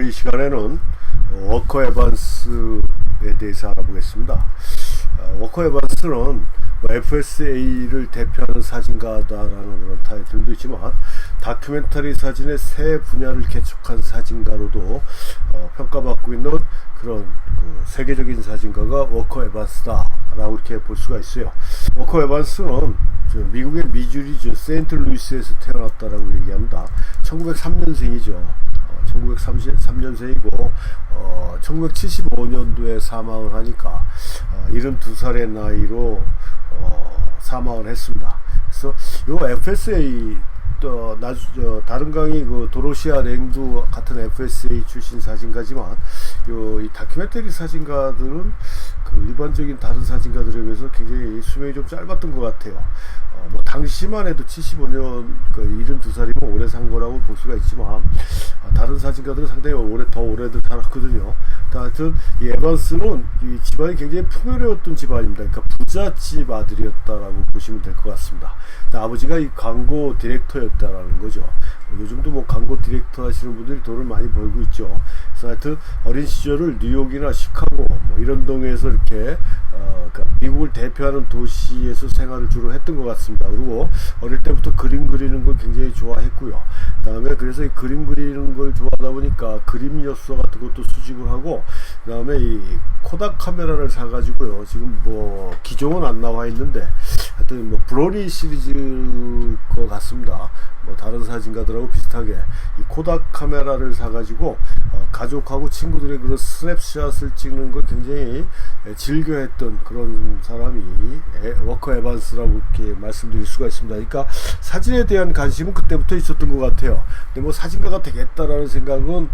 오늘 이 시간에는 워커 에반스에 대해서 알아보겠습니다. 워커 에반스는 FSA를 대표하는 사진가다라는 그런 타이틀도 있지만 다큐멘터리 사진의 새 분야를 개척한 사진가로도 평가받고 있는 그런 세계적인 사진가가 워커 에반스다라고 이렇게 볼 수가 있어요. 워커 에반스는 미국의 미주리주 세인트루이스에서 태어났다라고 얘기합니다. 1903년생이죠. 1933년생이고 1975년도에 사망을 하니까 72살의 나이로 사망을 했습니다. 그래서 요 FSA 또 다른 강의 도로시아 랭도 같은 FSA 출신 사진가지만 이 다큐멘터리 사진가들은 일반적인 다른 사진가들에 비해서 굉장히 수명이 좀 짧았던 것 같아요. 당시만 해도 75년 72살이면 오래 산 거라고 볼 수가 있지만 다른 사진가들은 상당히 더 오래들 살았거든요. 하여튼 이 에반스는 이 집안이 굉장히 풍요로웠던 집안입니다. 그러니까 부잣집 아들이었다라고 보시면 될 것 같습니다. 아버지가 이 광고 디렉터였다라는 거죠. 요즘도 광고 디렉터 하시는 분들이 돈을 많이 벌고 있죠. 그래서 하여튼 어린 시절을 뉴욕이나 시카고 이런 동에서 이렇게 그러니까 미국을 대표하는 도시에서 생활을 주로 했던 것 같습니다. 그리고 어릴 때부터 그림 그리는 걸 굉장히 좋아했고요. 그다음에 그래서 이 그림 그리는 걸 좋아하다 보니까 그림 엽서 같은 것도 수집을 하고, 그다음에 이 코닥 카메라를 사가지고요. 지금 기종은 안 나와 있는데 하여튼 브로니 시리즈 것 같습니다. 다른 사진가들하고 비슷하게 이 코닥 카메라를 사가지고 가족하고 친구들의 그런 스냅샷을 찍는 걸 굉장히 즐겨했던 그런 사람이 워커 에반스라고 이렇게 말씀드릴 수가 있습니다. 그러니까 사진에 대한 관심은 그때부터 있었던 것 같아요. 근데 사진가가 되겠다라는 생각은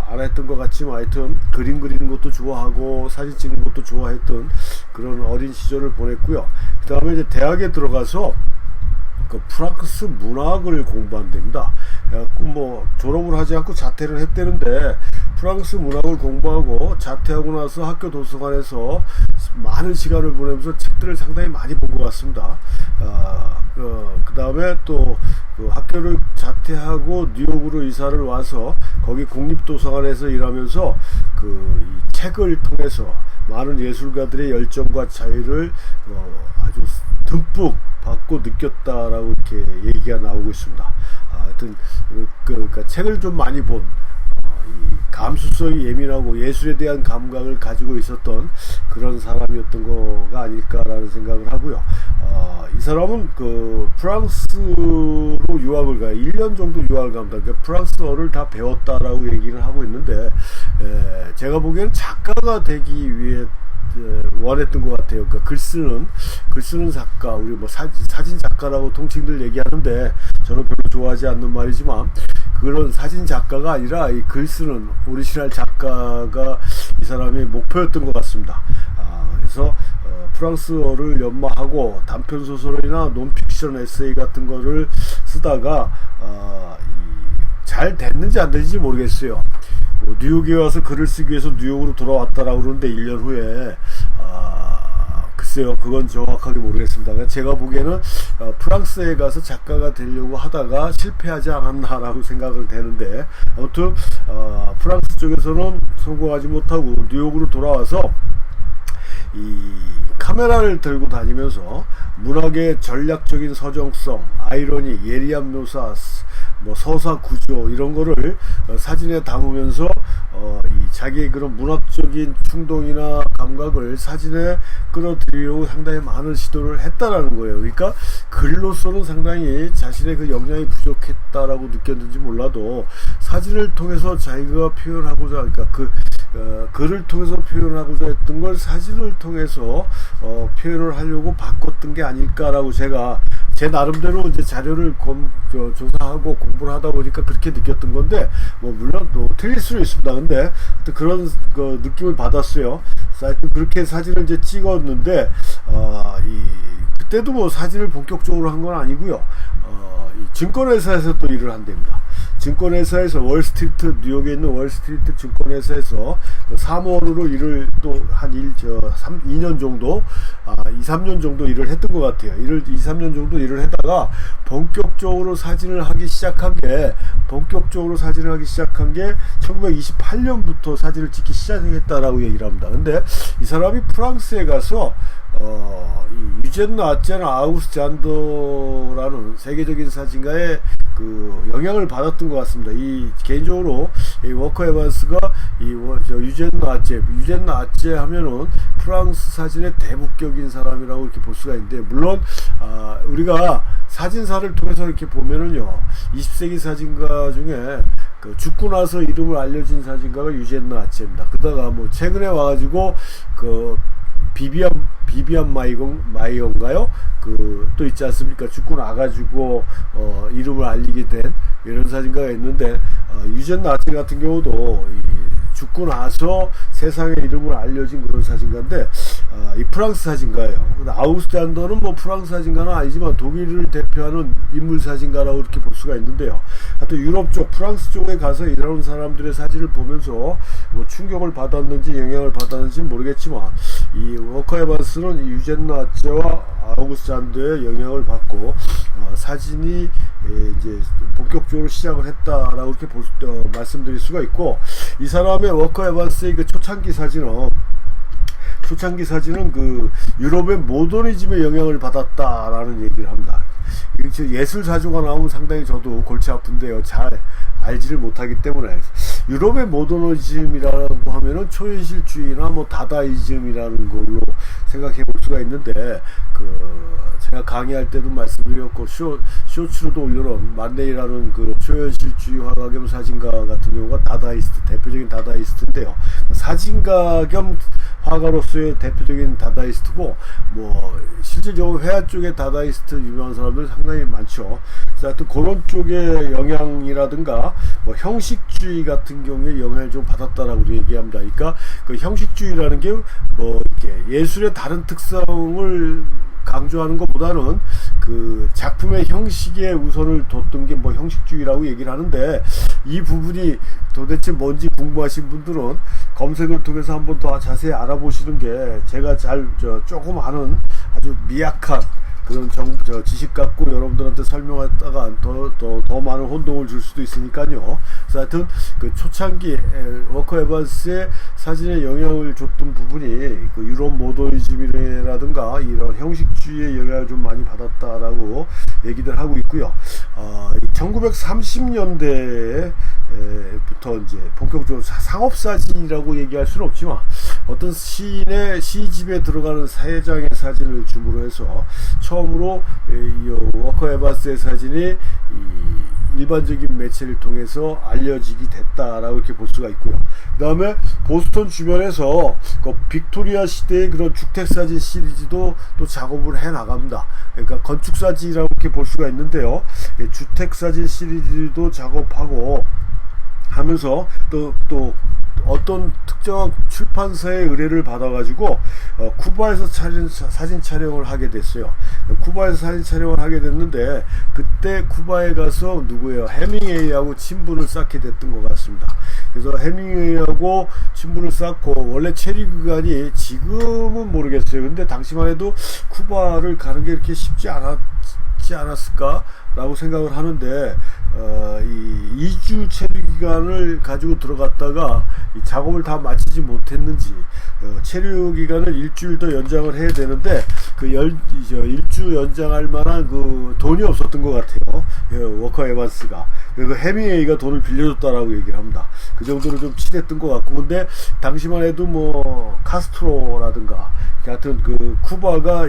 안 했던 것 같지만 하여튼 그림 그리는 것도 좋아하고 사진 찍는 것도 좋아했던 그런 어린 시절을 보냈고요. 그 다음에 이제 대학에 들어가서 프랑스 문학을 공부한답니다. 그래갖고 졸업을 하지 않고 자퇴를 했다는데 프랑스 문학을 공부하고 자퇴하고 나서 학교 도서관에서 많은 시간을 보내면서 책들을 상당히 많이 본 것 같습니다. 그 다음에 또 학교를 자퇴하고 뉴욕으로 이사를 와서 거기 국립도서관에서 일하면서 이 책을 통해서 많은 예술가들의 열정과 자유를 아주 듬뿍 받고 느꼈다라고 이렇게 얘기가 나오고 있습니다. 하여튼 그러니까 책을 좀 많이 본 이 감수성이 예민하고 예술에 대한 감각을 가지고 있었던 그런 사람이었던 거가 아닐까라는 생각을 하고요. 이 사람은 프랑스로 유학을 가요. 1년 정도 유학을 갑니다. 그러니까 프랑스어를 다 배웠다라고 얘기를 하고 있는데 제가 보기에는 작가가 되기 위해 원했던 것 같아요. 그러니까 글 쓰는 작가, 우리 사진 작가라고 통칭들 얘기하는데 저는 별로 좋아하지 않는 말이지만 그런 사진 작가가 아니라 이 글 쓰는 오리지널 작가가 이 사람의 목표였던 것 같습니다. 그래서 프랑스어를 연마하고 단편 소설이나 논픽션 에세이 같은 거를 쓰다가 잘 됐는지 안 됐는지 모르겠어요. 뉴욕에 와서 글을 쓰기 위해서 뉴욕으로 돌아왔다라고 그러는데 1년 후에 글쎄요, 그건 정확하게 모르겠습니다. 제가 보기에는 프랑스에 가서 작가가 되려고 하다가 실패하지 않았나라고 생각을 되는데 아무튼 프랑스 쪽에서는 성공하지 못하고 뉴욕으로 돌아와서 이 카메라를 들고 다니면서 문학의 전략적인 서정성, 아이러니, 예리한 묘사, 서사 구조 이런 거를 사진에 담으면서 이 자기의 그런 문학적인 충동이나 감각을 사진에 끌어들이려고 상당히 많은 시도를 했다라는 거예요. 그러니까 글로서는 상당히 자신의 그 역량이 부족했다라고 느꼈는지 몰라도 사진을 통해서 자기가 표현하고자, 그러니까 글을 통해서 표현하고자 했던 걸 사진을 통해서 표현을 하려고 바꿨던 게 아닐까라고 제가 제 나름대로 이제 자료를 조사하고 공부를 하다 보니까 그렇게 느꼈던 건데 물론 또 틀릴 수는 있습니다. 근데 그런 느낌을 받았어요. 하여튼 그렇게 사진을 이제 찍었는데 그때도 사진을 본격적으로 한 건 아니고요. 이 증권회사에서 또 일을 한답니다. 증권회사에서 월스트리트, 뉴욕에 있는 월스트리트 증권회사에서 그 사무원으로 일을 또 한 2년 정도, 2, 3년 정도 일을 했던 것 같아요. 2, 3년 정도 일을 하다가 본격적으로 사진을 하기 시작한 게 1928년부터 사진을 찍기 시작했다라고 얘기를 합니다. 근데 이 사람이 프랑스에 가서 이 유젠 나체나 아우구스트 잔도라는 세계적인 사진가의 그 영향을 받았던 것 같습니다. 이 개인적으로 이 워커 에반스가 유젠 나체 하면은 프랑스 사진의 대북격인 사람이라고 이렇게 볼 수가 있는데, 물론 우리가 사진사를 통해서 이렇게 보면은요, 20세기 사진가 중에 그 죽고 나서 이름을 알려진 사진가가 유젠 나체입니다. 그러다가 뭐 최근에 와가지고 그 비비안 마이어인가요? 그 또 있지 않습니까? 죽고 나가지고 이름을 알리게 된 이런 사진가가 있는데, 유젠 나체 같은 경우도 죽고 나서 세상에 이름을 알려진 그런 사진가인데, 이 프랑스 사진가예요. 아우구스트 잔도는 뭐 프랑스 사진가는 아니지만 독일을 대표하는 인물 사진가라고 이렇게 볼 수가 있는데요. 하여튼 유럽 쪽, 프랑스 쪽에 가서 일하는 사람들의 사진을 보면서 뭐 충격을 받았는지 영향을 받았는지 모르겠지만, 이 워커 에반스는 이 유젠 나체와 아우구스트 잔도의 영향을 받고 사진이 이제 본격적으로 시작을 했다라고 이렇게 말씀드릴 수가 있고, 이 사람의 워커 에반스의 그 초창기 사진은 그 유럽의 모더니즘의 영향을 받았다라는 얘기를 합니다. 예술 사조가 나오면 상당히 저도 골치 아픈데요, 잘 알지를 못하기 때문에. 유럽의 모더니즘이라고 하면은 초현실주의나 뭐 다다이즘이라는 걸로 생각해 볼 수가 있는데, 제가 강의할 때도 말씀드렸고 쇼츠로도 올려놓은 만네이라는 그 초현실주의 화가 겸 사진가 같은 경우가 대표적인 다다이스트인데요. 사진가 겸 화가로서의 대표적인 다다이스트고, 뭐 실질적으로 회화 쪽의 다다이스트 유명한 사람들 상당히 많죠. 그래서 하여튼 그런 쪽의 영향이라든가 뭐 형식주의 같은 경우에 영향을 좀 받았다라고 얘기합니다. 그러니까 그 형식주의라는 게 뭐 이렇게 예술의 다른 특성을 강조하는 것보다는 그 작품의 형식에 우선을 뒀던 게 뭐 형식주의라고 얘기를 하는데, 이 부분이 도대체 뭔지 궁금하신 분들은 검색을 통해서 한번 더 자세히 알아보시는 게, 제가 조금 아는 아주 미약한 그런 지식 갖고 여러분들한테 설명했다가 더 많은 혼동을 줄 수도 있으니까요. 그래서 하여튼 그 초창기 워커 에반스의 사진에 영향을 줬던 부분이 그 유럽 모더니즘이라든가 이런 형식주의의 영향을 좀 많이 받았다라고 얘기들 하고 있고요. 1930년대에 부터 이제 본격적으로 상업사진이라고 얘기할 수는 없지만, 어떤 시인의 시집에 들어가는 3장의 사진을 주므로 해서 처음으로 워커 에반스의 사진이 일반적인 매체를 통해서 알려지게 됐다라고 이렇게 볼 수가 있고요. 그 다음에 보스턴 주변에서 그 빅토리아 시대의 그런 주택사진 시리즈도 또 작업을 해 나갑니다. 그러니까 건축사진이라고 이렇게 볼 수가 있는데요. 주택사진 시리즈도 작업하고 하면서 또 어떤 특정한 출판사의 의뢰를 받아가지고 쿠바에서 사진 촬영을 하게 됐어요. 쿠바에서 사진 촬영을 하게 됐는데, 그때 쿠바에 가서 해밍웨이하고 친분을 쌓게 됐던 것 같습니다. 그래서 해밍웨이하고 친분을 쌓고, 원래 체리 그간이 지금은 모르겠어요. 근데 당시만 해도 쿠바를 가는 게 이렇게 쉽지 않았을까 라고 생각을 하는데, 이 2주 체류 기간을 가지고 들어갔다가 이 작업을 다 마치지 못했는지 체류 기간을 일주일 더 연장을 해야 되는데, 그 일주 연장할 만한 그 돈이 없었던 것 같아요. 워커 에반스가. 그리고 해밍웨이가 돈을 빌려줬다라고 얘기를 합니다. 그 정도로 좀 친했던 것 같고, 근데 당시만 해도 뭐 카스트로라든가 하여튼 그 쿠바가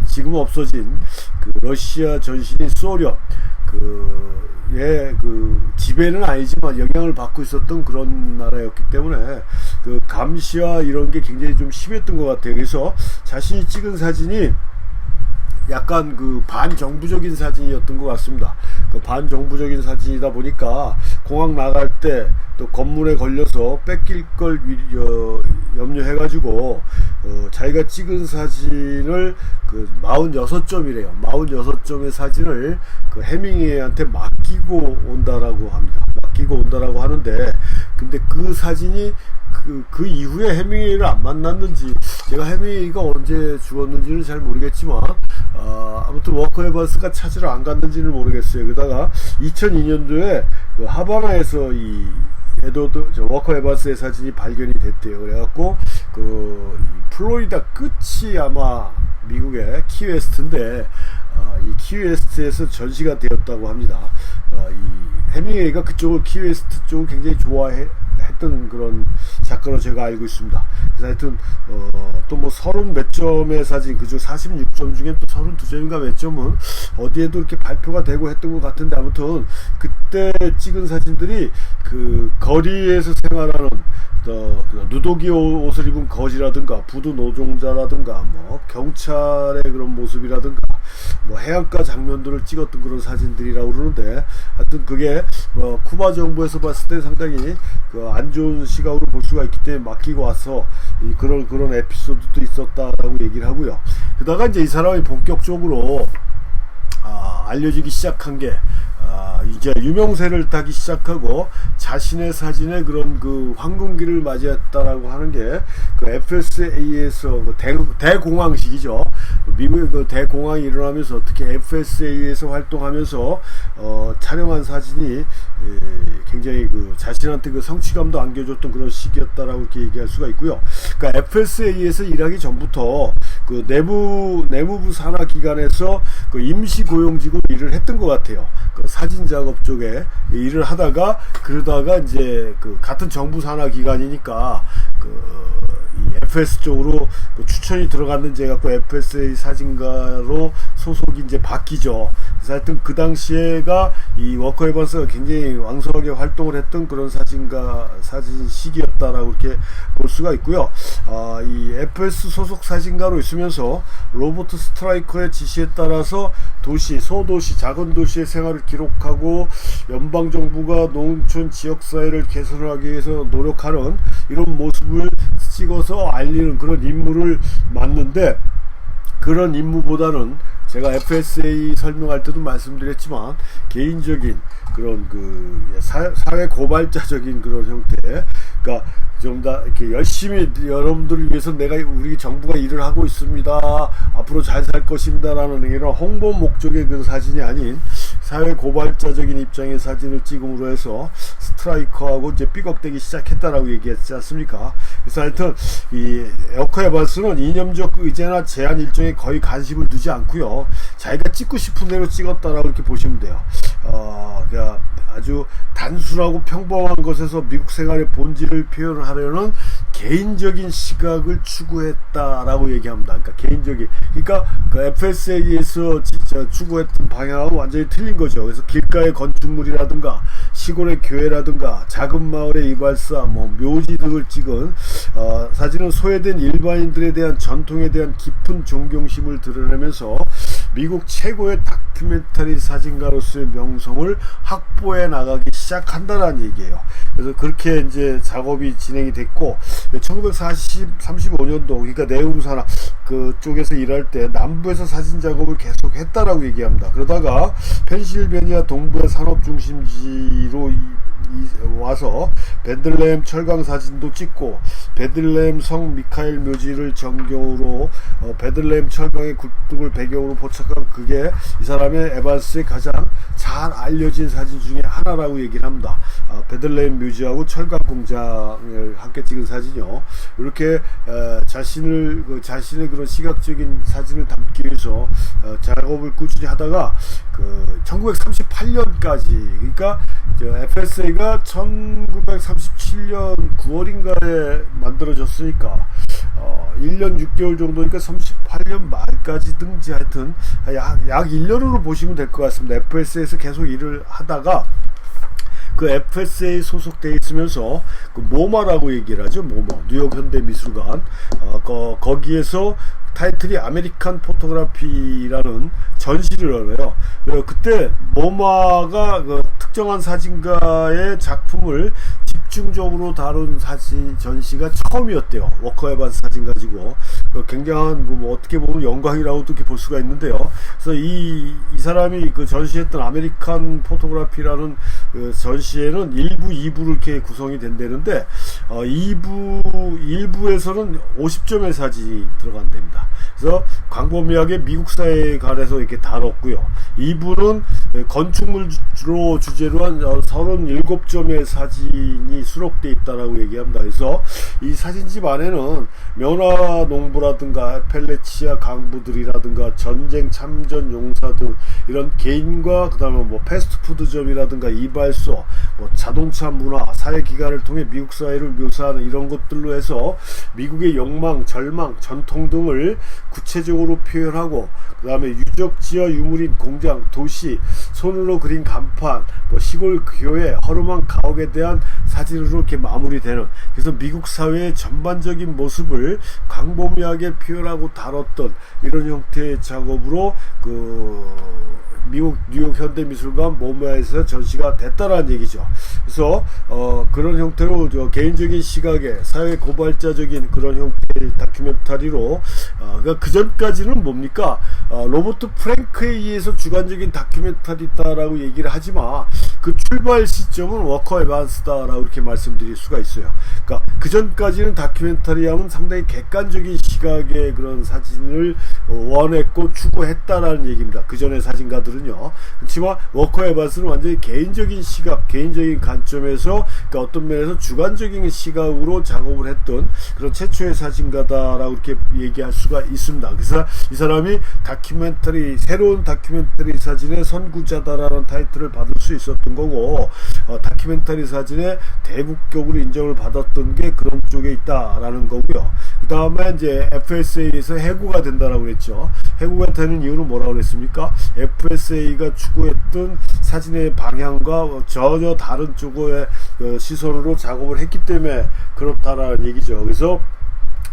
지금 없어진 그 러시아 전신인 소련 그 지배는 아니지만 영향을 받고 있었던 그런 나라였기 때문에 그 감시와 이런 게 굉장히 좀 심했던 것 같아요. 그래서 자신이 찍은 사진이 약간 그 반정부적인 사진이었던 것 같습니다. 그 반정부적인 사진이다 보니까 공항 나갈 때 또 검문에 걸려서 뺏길 걸 염려해가지고 자기가 찍은 사진을 그 46점이래요. 46점의 사진을 그 해밍웨이한테 맡기고 온다라고 합니다. 맡기고 온다라고 하는데, 근데 그 사진이 그 이후에 해밍웨이를 안 만났는지, 제가 해밍웨이가 언제 죽었는지는 잘 모르겠지만, 아무튼 워커 에반스가 찾으러 안 갔는지는 모르겠어요. 그러다가 2002년도에 그 하바나에서 이 워커 에반스의 사진이 발견이 됐대요. 그래갖고 이 플로리다 끝이 아마 미국의 키웨스트인데, 이 키웨스트에서 전시가 되었다고 합니다. 이 해밍웨이가 그쪽을, 키웨스트 쪽을 굉장히 좋아했던 그런 작가로 제가 알고 있습니다. 그래서 하여튼 또 뭐 30 몇 점의 사진, 그중 46점 중에 또 32점인가 몇 점은 어디에도 이렇게 발표가 되고 했던 것 같은데, 아무튼 그때 찍은 사진들이 그 거리에서 생활하는 누더기 옷을 입은 거지라든가 부두 노동자라든가 뭐 경찰의 그런 모습이라든가 뭐 해안가 장면들을 찍었던 그런 사진들이라고 그러는데, 하여튼 그게 쿠바 정부에서 봤을 때 상당히 그 안 좋은 시각으로 볼 수가 있기 때문에 맡기고 와서 그런 에피소드도 있었다라고 얘기를 하고요. 그러다가 이제 이 사람이 본격적으로 알려지기 시작한 게, 이제 유명세를 타기 시작하고 자신의 사진에 그런 그 황금기를 맞이했다라고 하는 게 그 FSA에서 그 대공황식이죠. 미국의 그 대공황이 일어나면서 특히 FSA에서 활동하면서 촬영한 사진이 굉장히 그 자신한테 그 성취감도 안겨줬던 그런 시기였다라고 이렇게 얘기할 수가 있고요. 그러니까 FSA에서 일하기 전부터 그 내무부 산하 기관에서 그 임시 고용직으로 일을 했던 것 같아요. 그 사진 작업 쪽에 일을 하다가, 그러다가 이제 그 같은 정부 산하 기관이니까 이 FS 쪽으로 그 추천이 들어갔는지 해갖고 FSA 사진가로 소속이 이제 바뀌죠. 그래서 하여튼 그 당시에가 이 워커 에반스가 굉장히 왕성하게 활동을 했던 그런 사진 시기였다라고 이렇게 볼 수가 있고요. 이 FS 소속 사진가로 있으면서 로버트 스트라이커의 지시에 따라서 소도시, 작은 도시의 생활을 기록하고 연방정부가 농촌 지역사회를 개선하기 위해서 노력하는 이런 모습을 찍어서 알리는 그런 임무를 맡는데, 그런 임무보다는 제가 FSA 설명할 때도 말씀드렸지만 개인적인 그런 그 사회 고발자적인 그런 형태, 그러니까 좀 더 이렇게 열심히 여러분들을 위해서 우리 정부가 일을 하고 있습니다, 앞으로 잘 살 것입니다라는 이런 홍보 목적의 그 사진이 아닌 사회 고발자적인 입장의 사진을 찍음으로 해서 스트라이커하고 이제 삐걱대기 시작했다라고 얘기했지 않습니까? 그래서 하여튼 이 워커 에반스는 이념적 의제나 제한 일정에 거의 관심을 두지 않고요, 자기가 찍고 싶은 대로 찍었다라고 이렇게 보시면 돼요. 그러니까 아주 단순하고 평범한 것에서 미국 생활의 본질을 표현하려는 개인적인 시각을 추구했다라고 얘기합니다. 그러니까 개인적인, 그러니까 그 FSA에서 진짜 추구했던 방향하고 완전히 틀린 거죠. 그래서 길가의 건축물이라든가 시골의 교회라든가 작은 마을의 이발사, 뭐 묘지 등을 찍은 사진은 소외된 일반인들에 대한 전통에 대한 깊은 존경심을 드러내면서 미국 최고의 다큐멘터리 사진가로서의 명성을 확보해 나가기 시작한다는 얘기예요. 그래서 그렇게 이제 작업이 진행이 됐고, 1935년도 그러니까 내무부산하 그쪽에서 일할 때 남부에서 사진 작업을 계속 했다라고 얘기합니다. 그러다가 펜실베니아 동부의 산업 중심지로 와서 베들레헴 철강 사진도 찍고, 베들레헴 성 미카엘 묘지를 전경으로 베들레헴 철강의 굴뚝을 배경으로 포착한, 그게 이 사람의 에반스의 가장 잘 알려진 사진 중에 하나라고 얘기를 합니다. 베들레헴 묘지하고 철강 공장을 함께 찍은 사진이요. 이렇게 자신의 그런 시각적인 사진을 담기 위해서 작업을 꾸준히 하다가 1938년까지, 그러니까 FSA가 1937년 9월인가에 만들어졌으니까 1년 6개월 정도니까 38년 말까지 등지, 하여튼 약 1년으로 보시면 될 것 같습니다. FSA에서 계속 일을 하다가 그 FSA 소속돼 있으면서 그 모마라고 얘기를 하죠. 모마, 뉴욕 현대미술관, 거기에서 타이틀이 아메리칸 포토그래피라는 전시를 열어요. 그때 모마가 특정한 사진가의 작품을 집중적으로 다룬 사진 전시가 처음이었대요. 워커 에반스 사진 가지고 굉장한 뭐 어떻게 보면 영광이라고 이렇게 볼 수가 있는데요. 그래서 이 사람이 그 전시했던 아메리칸 포토그래피라는 그 전시회는 1부, 2부로 이렇게 구성이 된다는데 1부에서는 50점의 사진이 들어간답니다. 그래서 광범위하게 미국 사회에 관해서 이렇게 다뤘고요. 2부는 건축물로 주제로 한 37점의 사진이 수록되어 있다라고 얘기합니다. 그래서 이 사진집 안에는 면화농부라든가 펠레치아 강부들이라든가 전쟁 참전 용사들 이런 개인과 그다음에 뭐 패스트푸드점이라든가 이발소, 뭐 자동차 문화, 사회 기관을 통해 미국 사회를 묘사하는 이런 것들로 해서 미국의 욕망, 절망, 전통 등을 구체적으로 표현하고 그다음에 유적지와 유물인 공장, 도시, 손으로 그린 간판, 뭐 시골 교회, 허름한 가옥에 대한 사진으로 이렇게 마무리되는, 그래서 미국 사회의 전반적인 모습을 광범위하게 표현하고 다뤘던 이런 형태의 작업으로 미국 뉴욕 현대미술관 모마에서 전시가 됐다라는 얘기죠. 그래서 그런 형태로 개인적인 시각의 사회 고발자적인 그런 형태의 다큐멘터리로 그러니까 그 전까지는 뭡니까? 로버트 프랭크에 의해서 주관적인 다큐멘터리다라고 얘기를 하지만 그 출발 시점은 워커 에반스다라고 이렇게 말씀드릴 수가 있어요. 그러니까 그 전까지는 다큐멘터리하면 상당히 객관적인 시각의 그런 사진을 원했고 추구했다라는 얘기입니다. 그 전의 사진가들은요. 그렇지만 워커 에반스는 완전히 개인적인 시각, 개인적인 관점에서 그러니까 어떤 면에서 주관적인 시각으로 작업을 했던 그런 최초의 사진가다라고 이렇게 얘기할 수가 있습니다. 그래서 이 사람이 새로운 다큐멘터리 사진의 선구자다라는 타이틀을 받을 수 있었던 거고, 다큐멘터리 사진의 대국격으로 인정을 받았던 게 그런 쪽에 있다라는 거고요. 그 다음에 이제 FSA에서 해고가 된다라고 그랬죠. 해고가 되는 이유는 뭐라고 그랬습니까? FSA가 추구했던 사진의 방향과 전혀 다른 쪽의 시선으로 작업을 했기 때문에 그렇다라는 얘기죠. 그래서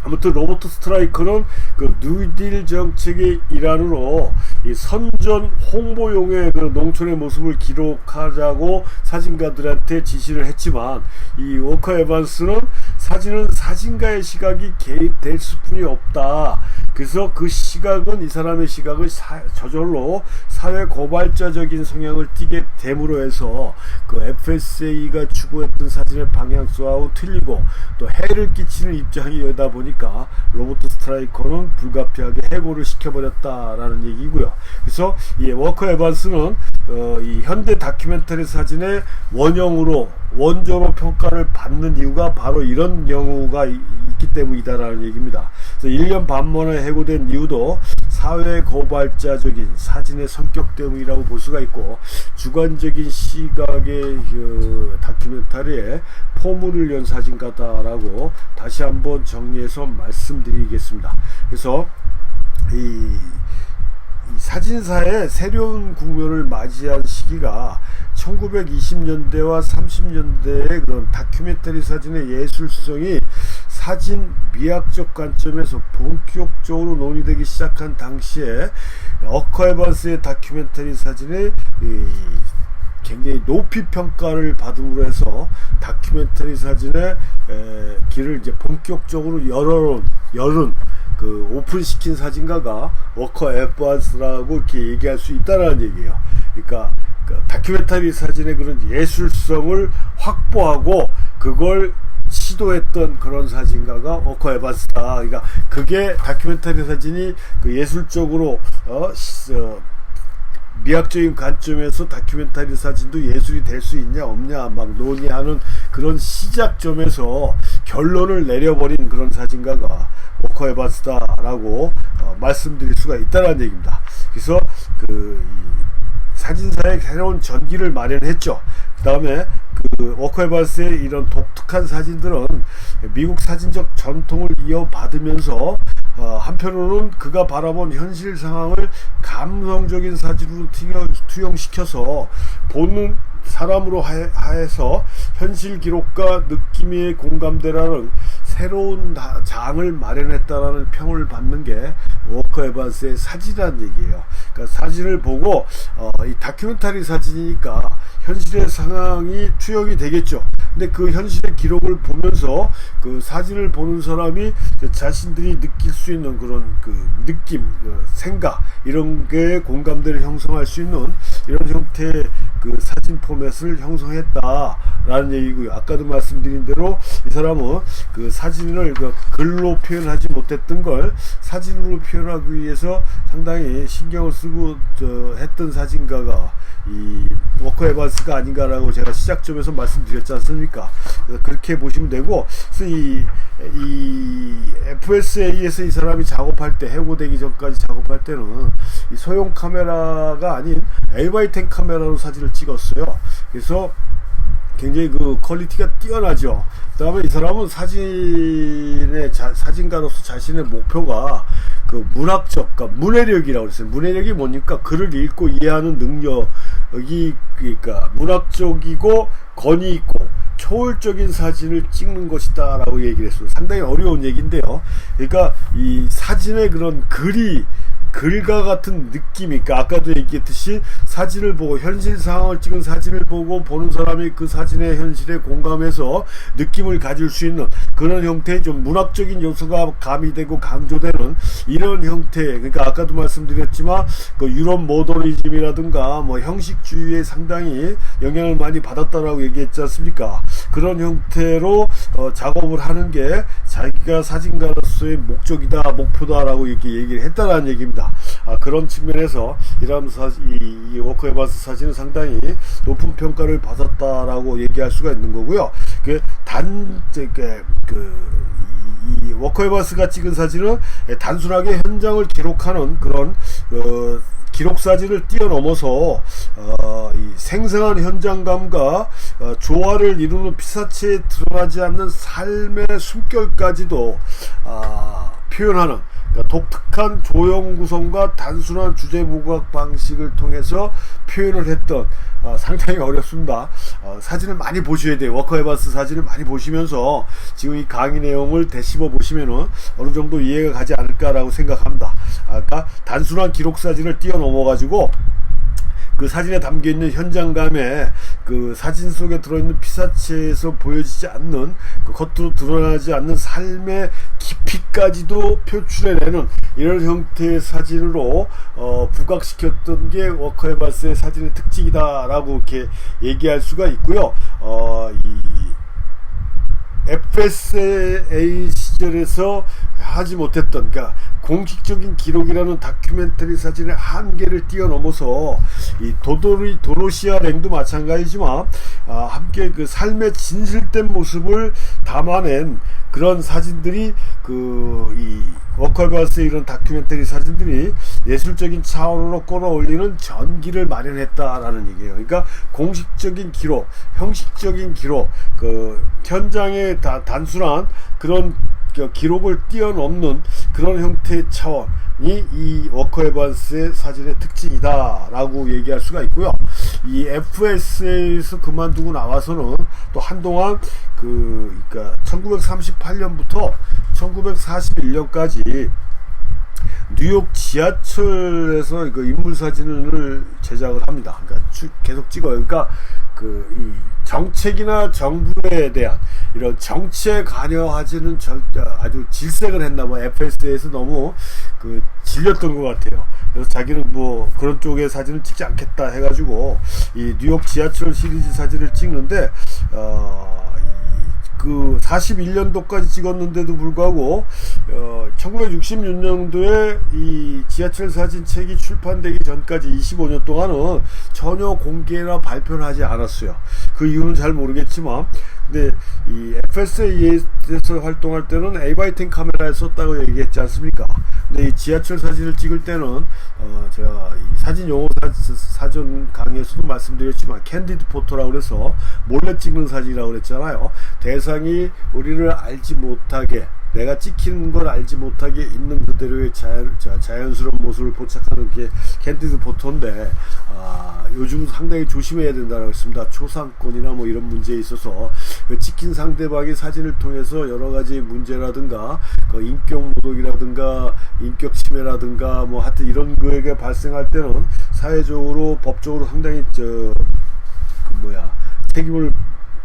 아무튼 로버트 스트라이커는 그 뉴딜 정책의 일환으로 이 선전 홍보용의 그 농촌의 모습을 기록하자고 사진가들한테 지시를 했지만 이 워커 에반스는 사진은 사진가의 시각이 개입될 수뿐이 없다. 그래서 그 시각은 이 사람의 시각을 저절로 사회 고발자적인 성향을 띠게 됨으로 해서 그 FSA가 추구했던 사진의 방향성하고 틀리고 또 해를 끼치는 입장이다 보니까 로버트 스트라이커는 불가피하게 해고를 시켜버렸다라는 얘기고요. 그래서 이 워커 에반스는 이 현대 다큐멘터리 사진의 원조로 평가를 받는 이유가 바로 이런 경우가 있기 때문이다라는 얘기입니다. 그래서 1년 반 만에 해고된 이유도 사회 고발자적인 사진의 성격 때문이라고 볼 수가 있고, 주관적인 시각의 다큐멘터리에 포문을 연 사진가다라고 다시 한번 정리해서 말씀드리겠습니다. 그래서 이 사진사의 새로운 국면을 맞이한 시기가 1920년대와 30년대의 그런 다큐멘터리 사진의 예술성이 사진 미학적 관점에서 본격적으로 논의되기 시작한 당시에 워커 에반스의 다큐멘터리 사진의 굉장히 높이 평가를 받음으로 해서 다큐멘터리 사진의 길을 이제 본격적으로 열은 그 오픈시킨 사진가가 워커 에반스라고 이렇게 얘기할 수 있다라는 얘기예요. 그러니까 다큐멘터리 사진의 그런 예술성을 확보하고 그걸 시도했던 그런 사진가가 워커 에반스다. 그러니까 그게 다큐멘터리 사진이 그 예술적으로 미학적인 관점에서 다큐멘터리 사진도 예술이 될 수 있냐 없냐 막 논의하는 그런 시작점에서 결론을 내려버린 그런 사진가가 워커 에반스다라고 말씀드릴 수가 있다는 얘기입니다. 그래서 사진사의 새로운 전기를 마련했죠. 그 다음에 워커 에반스의 이런 독특한 사진들은 미국 사진적 전통을 이어받으면서 한편으로는 그가 바라본 현실 상황을 감성적인 사진으로 투영시켜서 보는 사람으로 하에서 현실 기록과 느낌에 공감대라는 새로운 장을 마련했다라는 평을 받는 게 워커 워커 에반스의 사진이라는 얘기예요. 그러니까 사진을 보고 이 다큐멘터리 사진이니까 현실의 상황이 투영이 되겠죠. 근데 그 현실의 기록을 보면서 그 사진을 보는 사람이 자신들이 느낄 수 있는 그런 그 느낌, 생각 이런 게 공감대를 형성할 수 있는 이런 형태의 그 사진 포맷을 형성했다라는 얘기고요. 아까도 말씀드린 대로 이 사람은 그 사진을 그 글로 표현하지 못했던 걸 사진으로 표현하기 위해서 상당히 신경을 쓰고 했던 사진가가 이 워커 에반스가 아닌가라고 제가 시작점에서 말씀드렸지 않습니까? 그렇게 보시면 되고, 그래서 이 FSA에서 이 사람이 작업할 때, 해고되기 전까지 작업할 때는 이 소형 카메라가 아닌 A10 카메라로 사진을 찍었어요. 그래서 굉장히 그 퀄리티가 뛰어나죠. 그 다음에 이 사람은 사진가로서 자신의 목표가 그 문학적, 그러니까 문해력이라고 그랬어요. 문해력이 뭡니까? 글을 읽고 이해하는 능력이, 그러니까 문학적이고 권위 있고 초월적인 사진을 찍는 것이다 라고 얘기를 했어요. 상당히 어려운 얘기인데요. 그러니까 이 사진의 그런 글과 같은 느낌이, 그러니까 아까도 얘기했듯이 사진을 보고 현실 상황을 찍은 사진을 보고 보는 사람이 그 사진의 현실에 공감해서 느낌을 가질 수 있는 그런 형태의 좀 문학적인 요소가 가미되고 강조되는 이런 형태, 그러니까 아까도 말씀드렸지만 그 유럽 모더니즘이라든가 뭐 형식주의에 상당히 영향을 많이 받았다라고 얘기했지 않습니까? 그런 형태로 작업을 하는 게 자기가 사진가로서의 목적이다, 목표다라고 이렇게 얘기를 했다라는 얘기입니다. 그런 측면에서 이 워커 에반스 사진은 상당히 높은 평가를 받았다라고 얘기할 수가 있는 거고요. 이 워커 에반스가 찍은 사진은 단순하게 현장을 기록하는 그런 기록 사진을 뛰어넘어서 이 생생한 현장감과 조화를 이루는 피사체에 드러나지 않는 삶의 숨결까지도 표현하는, 그러니까 독특한 조형 구성과 단순한 주제 모각 방식을 통해서 표현을 했던, 상당히 어렵습니다. 사진을 많이 보셔야 돼요. 워커 에반스 사진을 많이 보시면서 지금 이 강의 내용을 되씹어 보시면은 어느 정도 이해가 가지 않을까라고 생각합니다. 그러니까 단순한 기록 사진을 뛰어넘어 가지고 그 사진에 담겨있는 현장감에 그 사진 속에 들어있는 피사체에서 보여지지 않는, 그 겉으로 드러나지 않는 삶의 깊이까지도 표출해내는 이런 형태의 사진으로 부각시켰던 게 워커 에반스의 사진의 특징이다 라고 이렇게 얘기할 수가 있고요. 이 FSA 시절에서 하지 못했던, 그러니까 공식적인 기록이라는 다큐멘터리 사진의 한계를 뛰어넘어서 이 도로시아 랭도 마찬가지지만 함께 그 삶의 진실된 모습을 담아낸 그런 사진들이 이 워커 에반스의 이런 다큐멘터리 사진들이 예술적인 차원으로 끌어올리는 전기를 마련했다라는 얘기예요. 그러니까 공식적인 기록, 형식적인 기록, 그 현장의 단순한 그런 기록을 뛰어넘는 그런 형태의 차원이 이 워커 에반스의 사진의 특징이다 라고 얘기할 수가 있고요. 이 FSA에서 그만두고 나와서는 또 한동안 그러니까 1938년부터 1941년까지 뉴욕 지하철에서 그 인물 사진을 제작을 합니다. 그러니까 계속 찍어요. 그러니까 이 정책이나 정부에 대한 이런 정치에 관여하지는 절대 아주 질색을 했나 봐. FSA에서 너무 질렸던 것 같아요. 그래서 자기는 뭐 그런 쪽의 사진을 찍지 않겠다 해가지고 이 뉴욕 지하철 시리즈 사진을 찍는데 그 41년도까지 찍었는데도 불구하고 1966년도에 이 지하철 사진 책이 출판되기 전까지 25년 동안은 전혀 공개나 발표를 하지 않았어요. 그 이유는 잘 모르겠지만, 근데 이 FSA에서 활동할 때는 A10 카메라에 썼다고 얘기했지 않습니까? 근데 이 지하철 사진을 찍을 때는 제가 이 사진 용어 사전 강의에서도 말씀드렸지만 캔디드 포토라고 그래서 몰래 찍는 사진이라고 그랬잖아요. 대상이 우리를 알지 못하게, 내가 찍히는 걸 알지 못하게 있는 그대로의 자연스러운 모습을 포착하는 게 캔디드 포토인데, 요즘 상당히 조심해야 된다고 했습니다. 초상권이나 뭐 이런 문제에 있어서 찍힌 상대방의 사진을 통해서 여러 가지 문제라든가 인격 모독이라든가 인격 침해라든가 뭐 하여튼 이런 거에 발생할 때는 사회적으로 법적으로 상당히 책임을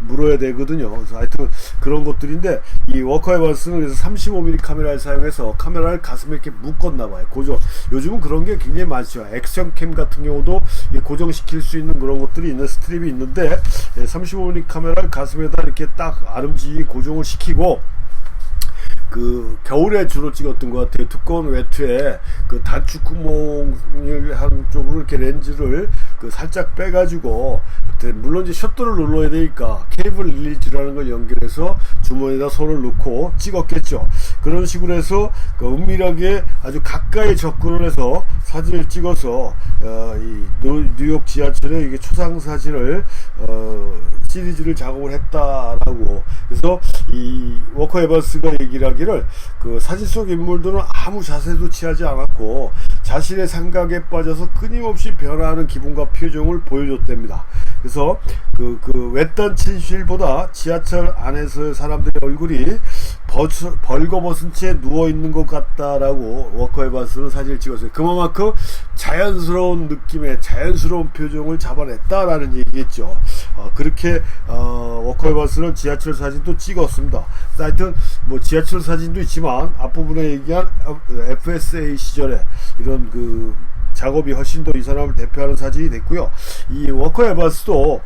물어야 되거든요. 그래서 하여튼 그런 것들인데, 이 워커 에반스는 그래서 35mm 카메라를 사용해서 카메라를 가슴에 이렇게 묶었나봐요. 고정. 요즘은 그런 게 굉장히 많죠. 액션캠 같은 경우도 고정시킬 수 있는 그런 것들이 있는 스트립이 있는데, 35mm 카메라를 가슴에다 이렇게 딱 아름지게 고정을 시키고, 겨울에 주로 찍었던 것 같아요. 두꺼운 외투에 단축 구멍을 한쪽으로 이렇게 렌즈를 살짝 빼가지고, 물론 이제 셔터를 눌러야 되니까 케이블 릴리즈라는 걸 연결해서 주머니에다 손을 넣고 찍었겠죠. 그런 식으로 해서 은밀하게 아주 가까이 접근을 해서 사진을 찍어서 이 뉴욕 지하철에 이게 초상 사진을 시리즈를 작업을 했다라고. 그래서 이 워커 에반스가 얘기를 하기를 사진 속 인물들은 아무 자세도 취하지 않았고 자신의 생각에 빠져서 끊임없이 변화하는 기분과 표정을 보여줬답니다. 그래서 외딴 침실보다 지하철 안에서 사람들의 얼굴이 벌거벗은 채 누워있는 것 같다라고 워커 에반스는 사진을 찍었어요. 그만큼 자연스러운 느낌의 자연스러운 표정을 잡아냈다라는 얘기겠죠. 그렇게 워커 에반스는 지하철 사진도 찍었습니다. 하여튼 뭐 지하철 사진도 있지만 앞부분에 얘기한 FSA 시절에 이런 작업이 훨씬 더 이 사람을 대표하는 사진이 됐고요. 이 워커 에반스도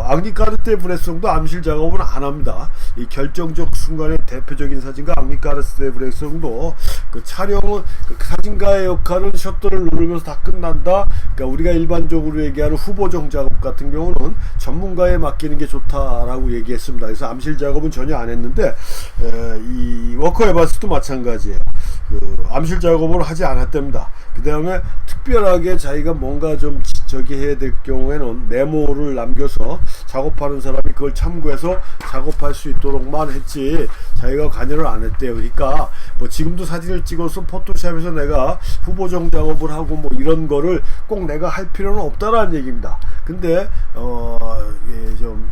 앙리카르테 브레송도 암실 작업은 안 합니다. 이 결정적 순간의 대표적인 사진가 앙리카르테 브레송도 촬영은 사진가의 역할은 셔터를 누르면서 다 끝난다. 그러니까 우리가 일반적으로 얘기하는 후보정 작업 같은 경우는 전문가에 맡기는 게 좋다라고 얘기했습니다. 그래서 암실 작업은 전혀 안 했는데, 이 워커 에반스도 마찬가지예요. 암실 작업을 하지 않았답니다. 그 다음에 특별하게 자기가 뭔가 좀 해야 될 경우에는 메모를 남겨서 작업하는 사람이 그걸 참고해서 작업할 수 있도록만 했지 자기가 관여를 안 했대요. 그러니까 뭐 지금도 사진을 찍어서 포토샵에서 내가 후보정 작업을 하고 뭐 이런 거를 꼭 내가 할 필요는 없다라는 얘기입니다. 근데 좀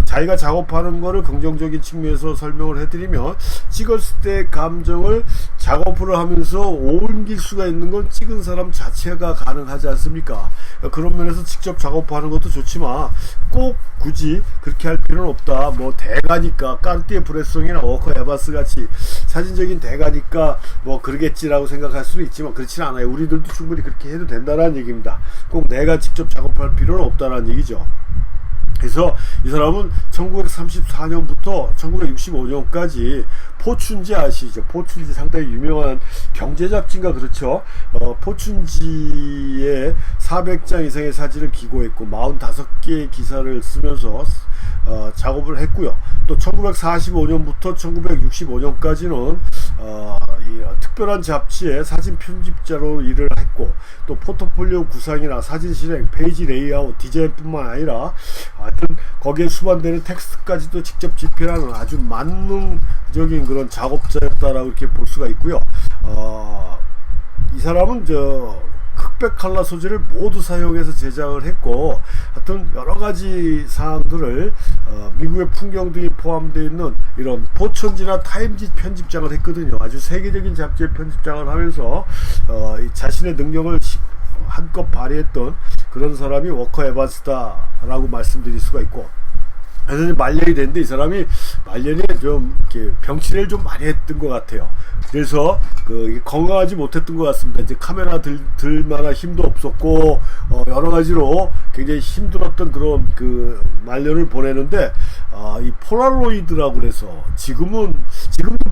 자기가 작업하는 거를 긍정적인 측면에서 설명을 해드리면, 찍었을 때 감정을 작업을 하면서 옮길 수가 있는 건 찍은 사람 자체가 가능하지 않습니까? 그런 면에서 직접 작업하는 것도 좋지만 꼭 굳이 그렇게 할 필요는 없다. 뭐 대가니까, 까르띠에 브레송이나 워커 에반스 같이 사진적인 대가니까 뭐 그러겠지라고 생각할 수도 있지만 그렇지는 않아요. 우리들도 충분히 그렇게 해도 된다는 얘기입니다. 꼭 내가 직접 작업할 필요는 없다는 얘기죠. 그래서 이 사람은 1934년부터 1965년까지 포춘지 아시죠? 포춘지 상당히 유명한 경제 잡지인가 그렇죠? 포춘지에 400장 이상의 사진을 기고했고 45개의 기사를 쓰면서 작업을 했고요. 또 1945년부터 1965년까지는 이 특별한 잡지의 사진 편집자로 일을 했고, 또 포트폴리오 구상이나 사진 실행, 페이지 레이아웃, 디자인뿐만 아니라 하여튼 거기에 수반되는 텍스트까지도 직접 집필하는 아주 만능적인 그런 작업자였다라고 이렇게 볼 수가 있고요. 이 사람은 흑백 칼라 소재를 모두 사용해서 제작을 했고, 하여튼 여러가지 사항들을 미국의 풍경 등이 포함되어 있는 이런 포천지나 타임지 편집장을 했거든요. 아주 세계적인 잡지의 편집장을 하면서 자신의 능력을 한껏 발휘했던 그런 사람이 워커 에반스다라고 말씀드릴 수가 있고, 그래서 말년이 됐는데 이 사람이 말년에 좀 이렇게 병치레를 좀 많이 했던 것 같아요. 그래서 건강하지 못했던 것 같습니다. 이제 카메라 들 만한 힘도 없었고 여러 가지로 굉장히 힘들었던 그런 말년을 보내는데, 이 폴라로이드라고 그래서 지금도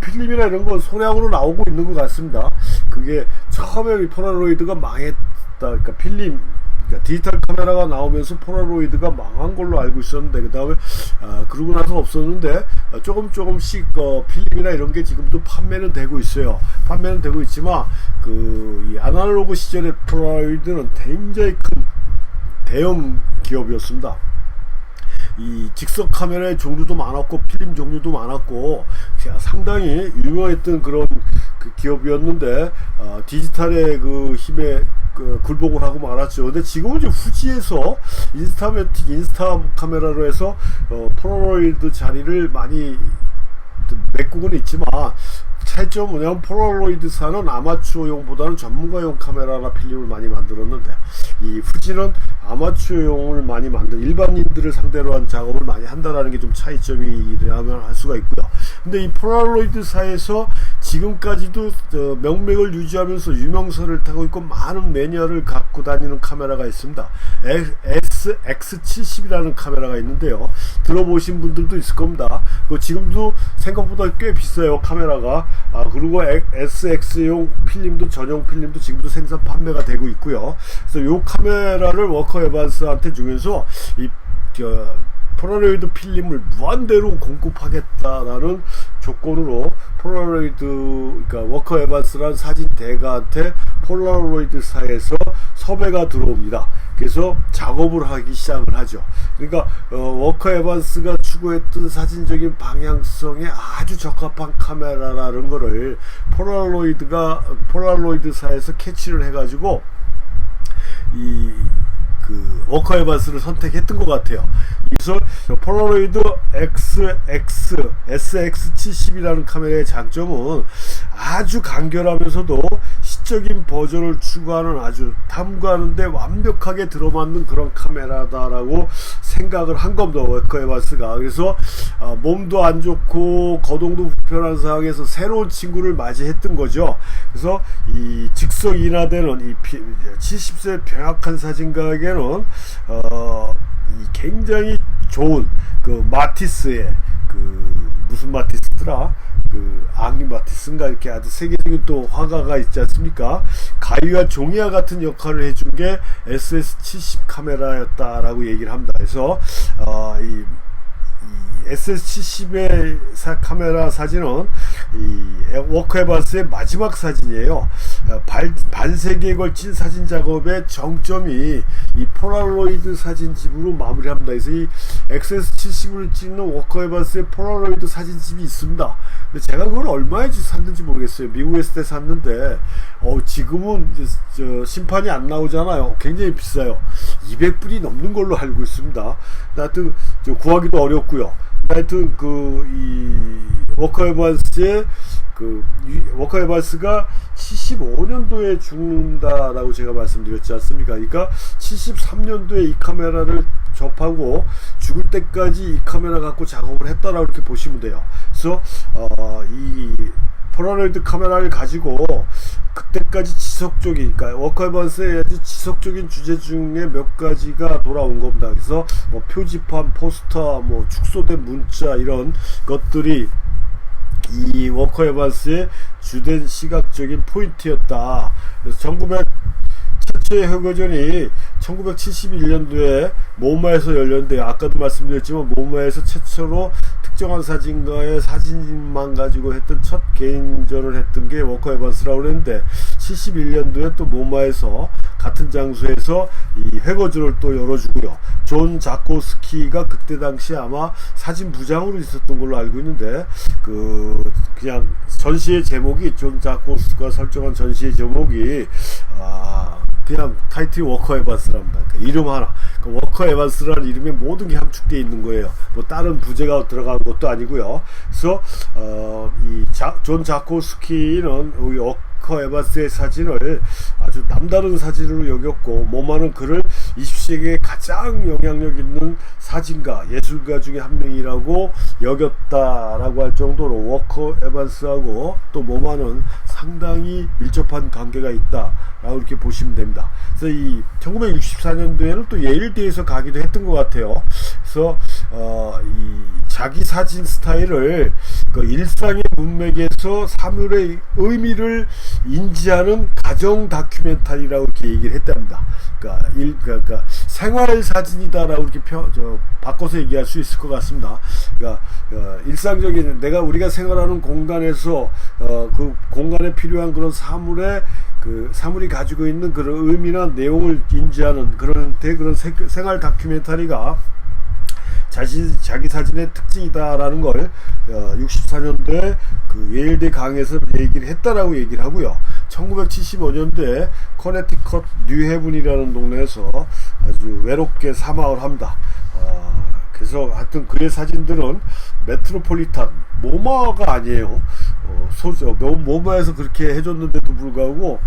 필름이나 이런 건 소량으로 나오고 있는 것 같습니다. 그게 처음에 이 폴라로이드가 망했다. 그러니까 필름, 그러니까 디지털 카메라가 나오면서 폴라로이드가 망한 걸로 알고 있었는데, 그 다음에 그러고 나서 없었는데 조금씩 필름이나 이런 게 지금도 판매는 되고 있어요. 판매는 되고 있지만 이 아날로그 시절의 폴라로이드는 굉장히 큰 대형 기업이었습니다. 이 직석 카메라의 종류도 많았고 필름 종류도 많았고 상당히 유명했던 그런 기업이었는데, 디지털의 힘에 굴복을 하고 말았죠. 근데 지금은 이제 후지에서 인스타매틱, 인스타 카메라로 해서 폴라로이드 자리를 많이 메꾸고는 있지만, 차이점은 뭐냐면 폴라로이드사는 아마추어용보다는 전문가용 카메라나 필름을 많이 만들었는데, 이 후지는 아마추어용을 많이 만든 일반인들을 상대로 한 작업을 많이 한다라는 게 좀 차이점이라면 할 수가 있고요. 근데 이 폴라로이드사에서 지금까지도 명맥을 유지하면서 유명세를 타고 있고 많은 매니아를 갖고 다니는 카메라가 있습니다. SX70이라는 카메라가 있는데요. 들어보신 분들도 있을 겁니다. 지금도 생각보다 꽤 비싸요, 카메라가. 그리고 SX용 필름도, 전용 필름도 지금도 생산 판매가 되고 있고요. 그래서 이 카메라를 워커 에반스한테 주면서 이 폴라로이드 필름을 무한대로 공급하겠다라는 조건으로 그러니까 워커 에반스라는 사진 대가한테 폴라로이드사에서 섭외가 들어옵니다. 그래서 작업을 하기 시작을 하죠. 그러니까 워커 에반스가 추구했던 사진적인 방향성에 아주 적합한 카메라라는 거를 폴라로이드사에서 캐치를 해가지고 워커 에반스를 선택했던 것 같아요. 그래서 폴라로이드 SX70이라는 카메라의 장점은 아주 간결하면서도 시적인 버전을 추구하는, 아주 탐구하는데 완벽하게 들어맞는 그런 카메라다라고 생각을 한 겁니다, 워커 에반스가. 그래서 몸도 안 좋고 거동도 불편한 상황에서 새로운 친구를 맞이했던 거죠. 그래서 이 즉석 인하되는 이 70세 병약한 사진가에게는 이 굉장히 좋은 마티스의 무슨 마티스더라? 앙리 마티스인가, 이렇게 아주 세계적인 또 화가가 있지 않습니까? 가위와 종이와 같은 역할을 해준 게 SS70 카메라였다라고 얘기를 합니다. 그래서 이 SS70의 카메라 사진은 이 워커 에반스의 마지막 사진이에요. 반세기에 걸친 사진 작업의 정점이 이 폴라로이드 사진집으로 마무리합니다. 그래서 이 XS70을 찍는 워커 에반스의 폴라로이드 사진집이 있습니다. 근데 제가 그걸 얼마에 샀는지 모르겠어요. 미국에 있을 때 샀는데 지금은 심판이 안 나오잖아요. 굉장히 비싸요. 200불이 넘는 걸로 알고 있습니다. 하여튼 구하기도 어렵고요. 하여튼 이 워커 에반스가 75년도에 죽는다라고 제가 말씀드렸지 않습니까? 그러니까 73년도에 이 카메라를 접하고 죽을 때까지 이 카메라 갖고 작업을 했다라고 이렇게 보시면 돼요. 그래서 이 폴라로이드 카메라를 가지고 그때까지 지속적인, 그러니까 워커 에반스의 아주 지속적인 주제 중에 몇 가지가 돌아온 겁니다. 그래서 표지판, 포스터, 축소된 문자, 이런 것들이 이 워커 에반스의 주된 시각적인 포인트였다. 그래서 최초의 회고전이 1971년도에 모마에서 열렸는데, 아까도 말씀드렸지만 모마에서 최초로 특정한 사진가의 사진만 가지고 했던 첫 개인전을 했던 게 워커 에반스라고 그랬는데, 71년도에 또 모마에서 같은 장소에서 이 회고전을 또 열어주고요. 존 자코스키가 그때 당시 아마 사진 부장으로 있었던 걸로 알고 있는데, 그냥 전시의 제목이, 존 자코스키가 설정한 전시의 제목이 그냥 타이틀이 워커 에반스랍니다. 그러니까 이름 하나, 워커 에반스라는 이름에 모든 게 함축되어 있는 거예요. 다른 부제가 들어간 것도 아니고요. 그래서 존 자코스키는 우리 워커 에반스의 사진을 아주 남다른 사진으로 여겼고, 모마는 그를 20세기에 가장 영향력 있는 사진가, 예술가 중에 한 명이라고 여겼다라고 할 정도로 워커 에반스하고 또 모마는 상당히 밀접한 관계가 있다라고 이렇게 보시면 됩니다. 그래서 이 1964년도에는 또 예일대에서 가기도 했던 것 같아요. 그래서 이 자기 사진 스타일을 일상의 문맥에서 사물의 의미를 인지하는 가정 다큐멘터리라고 이렇게 얘기를 했답니다. 그러니까 생활 사진이다라고 이렇게 바꿔서 얘기할 수 있을 것 같습니다. 그러니까 일상적인 우리가 생활하는 공간에서 그 공간에 필요한 그런 사물이 가지고 있는 그런 의미나 내용을 인지하는 그런 생활 다큐멘터리가 자기 사진의 특징이다라는 걸 64년도에 예일대 강의에서 얘기를 했다라고 얘기를 하고요. 1975년도에 커네티컷 뉴헤븐이라는 동네에서 아주 외롭게 사망을 합니다. 그래서 하여튼 그의 사진들은 메트로폴리탄 모마가 아니에요. 모마에서 그렇게 해줬는데도 불구하고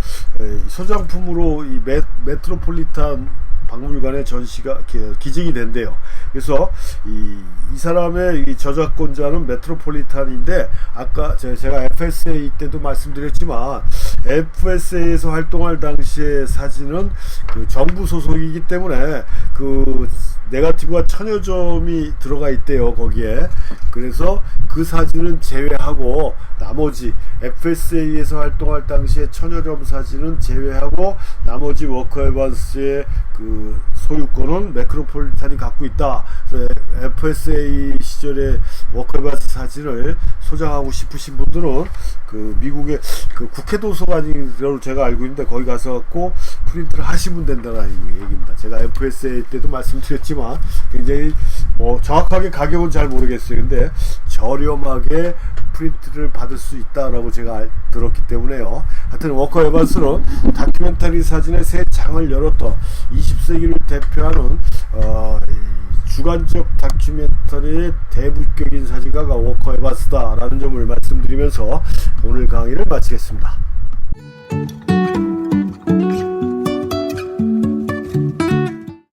소장품으로 이 메트로폴리탄 박물관의 전시가 기증이 된대요. 그래서 이 사람의 이 저작권자는 메트로폴리탄인데, 아까 제가 FSA 때도 말씀드렸지만 FSA에서 활동할 당시의 사진은 그 정부 소속이기 때문에 그 네거티브가 1000여 점이 들어가 있대요, 거기에. 그래서 그 사진은 제외하고 나머지 FSA에서 활동할 당시에 1000여 점 사진은 제외하고 나머지 워커 에반스의 그 소유권은 메트로폴리탄이 갖고 있다. 그래서 FSA 시절의 워커 에반스 사진을 소장하고 싶으신 분들은 그 미국의 그 국회 도서관이라고 제가 알고 있는데 거기 가서 갖고 프린트를 하시면 된다는 얘기입니다. 제가 FSA 때도 말씀드렸지만 굉장히 뭐 정확하게 가격은 잘 모르겠어요. 근데 저렴하게 프린트를 받을 수 있다라고 제가 들었기 때문에요. 하여튼 워커 에반스는 다큐멘터리 사진의 새 장을 열었던 20세기를 대표하는 주관적 다큐멘터리의 대불격인 사진가가 워커 에반스다라는 점을 말씀드리면서 오늘 강의를 마치겠습니다.